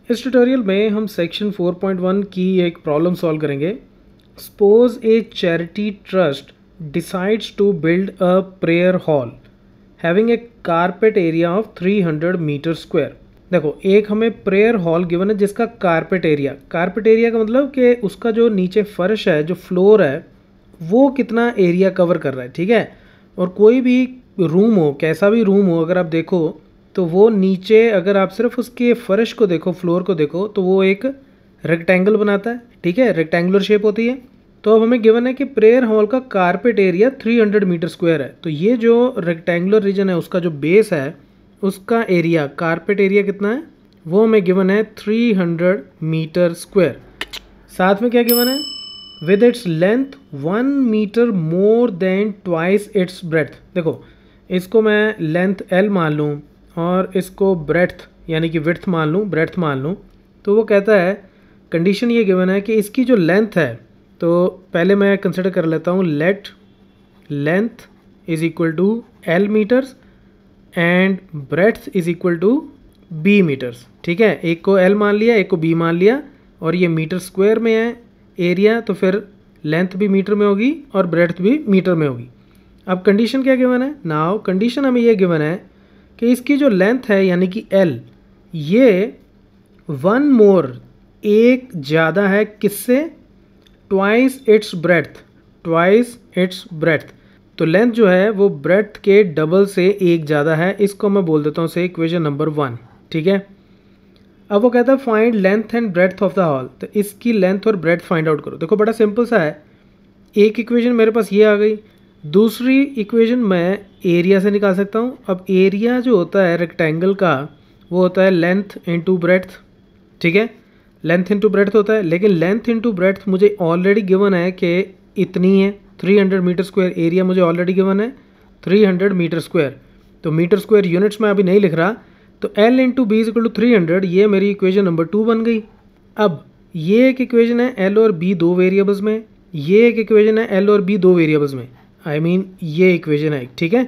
इस ट्यूटोरियल में हम सेक्शन 4.1 की एक प्रॉब्लम सॉल्व करेंगे। Suppose a charity trust decides to build a prayer hall having a carpet area of 300 metre square. देखो, एक हमें प्रेयर हॉल गिवन है जिसका कारपेट एरिया का मतलब कि उसका जो नीचे फर्श है, जो फ्लोर है, वो कितना एरिया कवर कर रहा है। ठीक है, और कोई भी रूम हो, कैसा भी रूम हो, अगर आप देखो तो वो नीचे, अगर आप सिर्फ उसके फर्श को देखो, फ्लोर को देखो, तो वो एक रेक्टेंगल बनाता है। ठीक है, रेक्टेंगुलर शेप होती है। तो अब हमें गिवन है कि प्रेयर हॉल का कारपेट एरिया 300 मीटर स्क्वायर है। तो ये जो रेक्टेंगुलर रीजन है, उसका जो बेस है, उसका एरिया, कारपेट एरिया कितना है, वो हमें गिवन है 300 मीटर स्क्वायर। साथ में क्या गिवन है, with its length 1 metre more than twice its breadth. देखो, इसको मैं लेंथ L मान लूँ और इसको ब्रेथ यानी कि विड्थ मान लूँ, ब्रेथ मान लूँ, तो वो कहता है, कंडीशन ये गिवन है कि इसकी जो लेंथ है, तो पहले मैं कंसिडर कर लेता हूँ, let length is equal to L metres and breadth is equal to B metres. ठीक है, एक को L मान लिया, एक को B मान लिया, और ये मीटर स्क्वायर में है एरिया, तो फिर लेंथ भी मीटर में होगी और ब्रेथ भी मीटर में होगी। अब कंडीशन क्या गिवन है, नाउ कंडीशन हमें ये गिवन है कि इसकी जो लेंथ है यानी कि L, ये 1 मोर, एक ज़्यादा है किससे, twice its breath, twice its breath. तो लेंथ जो है वो ब्रेथ के डबल से एक ज़्यादा है। इसको मैं बोल देता हूँ से इक्वेशन नंबर 1। ठीक है, अब वो कहता है find length and breadth of the hall. तो इसकी लेंथ और ब्रेथ फाइंड आउट करो। देखो, बड़ा सिंपल सा है। एक इक्वेशन मेरे पास ये आ गई, दूसरी इक्वेशन मैं एरिया से निकाल सकता हूँ। अब एरिया जो होता है रेक्टेंगल का, वो होता है लेंथ इंटू ब्रेथ। ठीक है, लेंथ इंटू ब्रेथ होता है, लेकिन लेंथ इंटू ब्रेथ मुझे ऑलरेडी गिवन है कि इतनी है, 300 मीटर स्क्वायर। एरिया मुझे ऑलरेडी गिवन है 300 मीटर स्क्वायर। तो मीटर स्क्वायर यूनिट्स में अभी नहीं लिख रहा, तो L into B is equal to 300, ये मेरी इक्वेशन नंबर 2 बन गई। अब ये एक इक्वेशन है L और B दो वेरिएबल्स में, ये एक इक्वेशन है L और B दो वेरिएबल्स में, ये इक्वेशन है। ठीक है,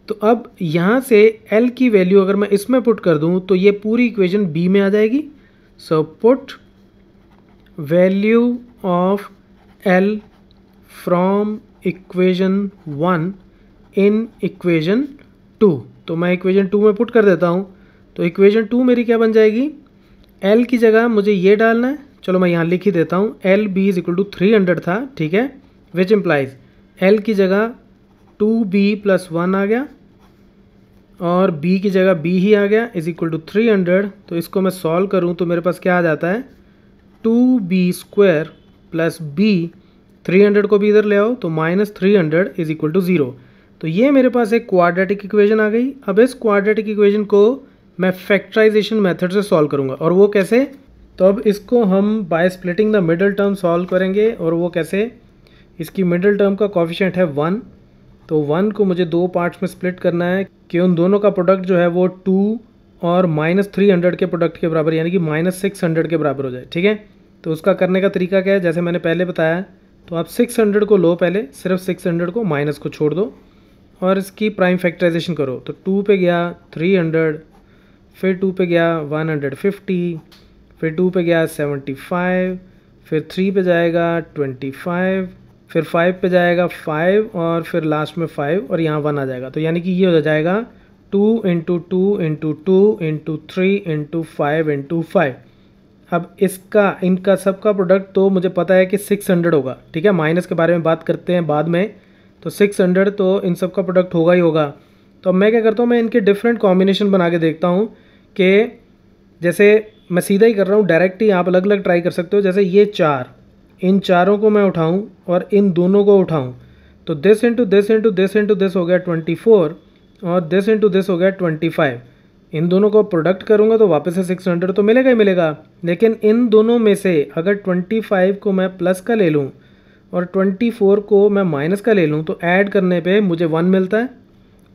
तो अब यहाँ से L की वैल्यू अगर मैं इसमें पुट कर दूँ तो ये पूरी इक्वेशन B में आ जाएगी। So put value of L from equation 1 in equation 2। तो मैं इक्वेशन 2 में पुट कर देता हूँ। तो इक्वेशन 2 मेरी क्या बन जाएगी, L की जगह मुझे ये डालना है, चलो मैं यहाँ लिख ही देता हूँ, L B is equal to 300 था। ठीक है, विच इम्प्लाइज L की जगह 2B + 1 आ गया और B की जगह B ही आ गया, इज इक्वल टू 300। तो इसको मैं सॉल्व करूँ तो मेरे पास क्या आ जाता है, 2B² + B, 300 को भी इधर ले आओ तो -300 इज इक्वल टू 0। तो ये मेरे पास एक क्वाड्रेटिक इक्वेशन आ गई। अब इस क्वाड्रेटिक इक्वेशन को मैं फैक्टराइजेशन मेथड से सॉल्व करूँगा, और वो कैसे, तो अब इसको हम by splitting the middle term solve करेंगे। और वो कैसे, इसकी मिडिल टर्म का कोफिशिएंट है 1, तो 1 को मुझे दो पार्ट्स में स्प्लिट करना है कि उन दोनों का प्रोडक्ट जो है वो 2 और -300 के प्रोडक्ट के बराबर, यानी कि -600 के बराबर हो जाए। ठीक है, तो उसका करने का तरीका क्या है, जैसे मैंने पहले बताया, तो आप 600 को लो, पहले सिर्फ 600 को, माइनस को छोड़ दो और इसकी प्राइम फैक्टराइजेशन करो। तो 2 पे गया 300, फिर 2 पे गया 150, फिर 2 पे गया 75, फिर 3 पे जाएगा 25, फिर 5 पे जाएगा 5 और फिर लास्ट में 5 और यहाँ 1 आ जाएगा। तो यानी कि ये हो जाएगा 2 × 2 × 2 × 3 × 5 × 5। अब इनका सबका प्रोडक्ट तो मुझे पता है कि 600 होगा। ठीक है, माइनस के बारे में बात करते हैं बाद में। तो 600 तो इन सब का प्रोडक्ट होगा ही होगा। तो अब मैं क्या करता हूँ, मैं इनके डिफरेंट कॉम्बिनेशन बना के देखता हूँ कि जैसे मैं सीधा ही कर रहा हूँ, डायरेक्ट ही आप अलग अलग ट्राई कर सकते हो। जैसे ये 4, इन चारों को मैं उठाऊँ और इन दोनों को उठाऊँ, तो this into this into this into this हो गया 24 और दिस इंटू दिस हो गया 25। इन दोनों को प्रोडक्ट करूँगा तो वापस से 600 तो मिलेगा ही मिलेगा। लेकिन इन दोनों में से अगर 25 को मैं प्लस का ले लूँ और 24 को मैं माइनस का ले लूँ, तो ऐड करने पे मुझे 1 मिलता है।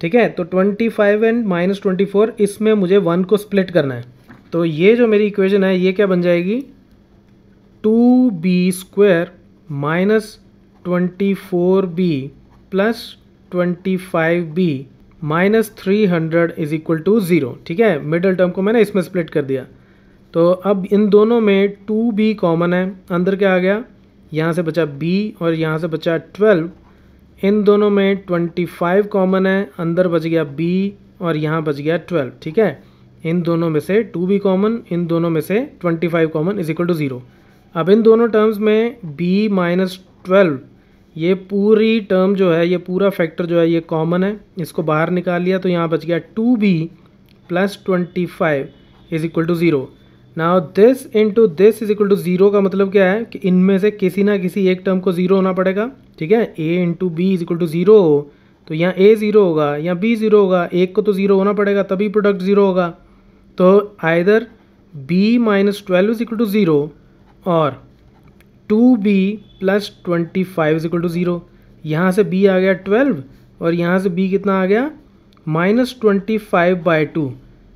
ठीक है, तो 25 एंड -24, इसमें मुझे 1 को स्प्लिट करना है। तो ये जो मेरी इक्वेशन है, ये क्या बन जाएगी, 2B² -24B + 25B -300 is equal to 0। ठीक है, मिडल टर्म को मैंने इसमें स्प्लिट कर दिया। तो अब इन दोनों में 2b कॉमन है, अंदर क्या आ गया, यहाँ से बचा b और यहाँ से बचा 12। इन दोनों में 25 कॉमन है, अंदर बच गया b और यहाँ बच गया 12। ठीक है, इन दोनों में से 2b कॉमन, इन दोनों में से 25 कॉमन इज इक्वल टू 0। अब इन दोनों टर्म्स में b माइनस 12, ये पूरी टर्म जो है, ये पूरा फैक्टर जो है ये कॉमन है, इसको बाहर निकाल लिया तो यहाँ बच गया 2b plus 25 is equal to 0। Now this into this is equal to 0 का मतलब क्या है कि इनमें से किसी ना किसी एक टर्म को 0 होना पड़ेगा। ठीक है, a into B is equal to 0 हो तो यहाँ a 0 होगा, यहाँ b 0 होगा, एक को तो 0 होना पड़ेगा तभी प्रोडक्ट 0 होगा। तो either b minus 12 is equal to 0 और 2b plus 25 is equal to 0। यहाँ से b आ गया 12 और यहाँ से b कितना आ गया माइनस 25/2।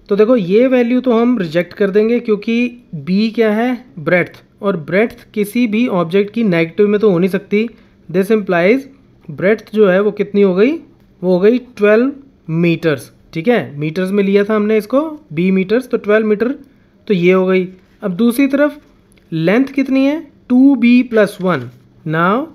तो देखो ये वैल्यू तो हम रिजेक्ट कर देंगे क्योंकि b क्या है, ब्रेड्थ, और ब्रेड्थ किसी भी ऑब्जेक्ट की नेगेटिव में तो हो नहीं सकती। दिस इम्प्लाइज ब्रेड्थ जो है वो कितनी हो गई, वो हो गई 12 मीटर्स। ठीक है, मीटर्स में लिया था हमने इसको, b मीटर्स, तो 12 मीटर तो ये हो गई। अब दूसरी तरफ लेंथ कितनी है, 2b प्लस 1। नाउ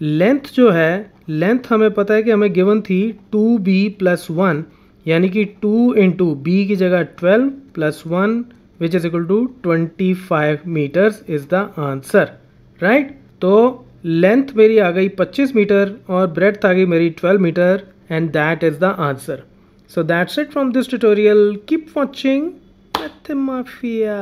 लेंथ जो है, लेंथ हमें पता है कि हमें गिवन थी 2b प्लस 1, यानी कि 2 इंटू बी की जगह 12 plus 1 which is equal to 25 metres is the answer, right. तो लेंथ मेरी आ गई 25 मीटर और ब्रेड्थ आ गई मेरी 12 metre and that is the answer. So that's it from this tutorial. Keep watching Math Mafia.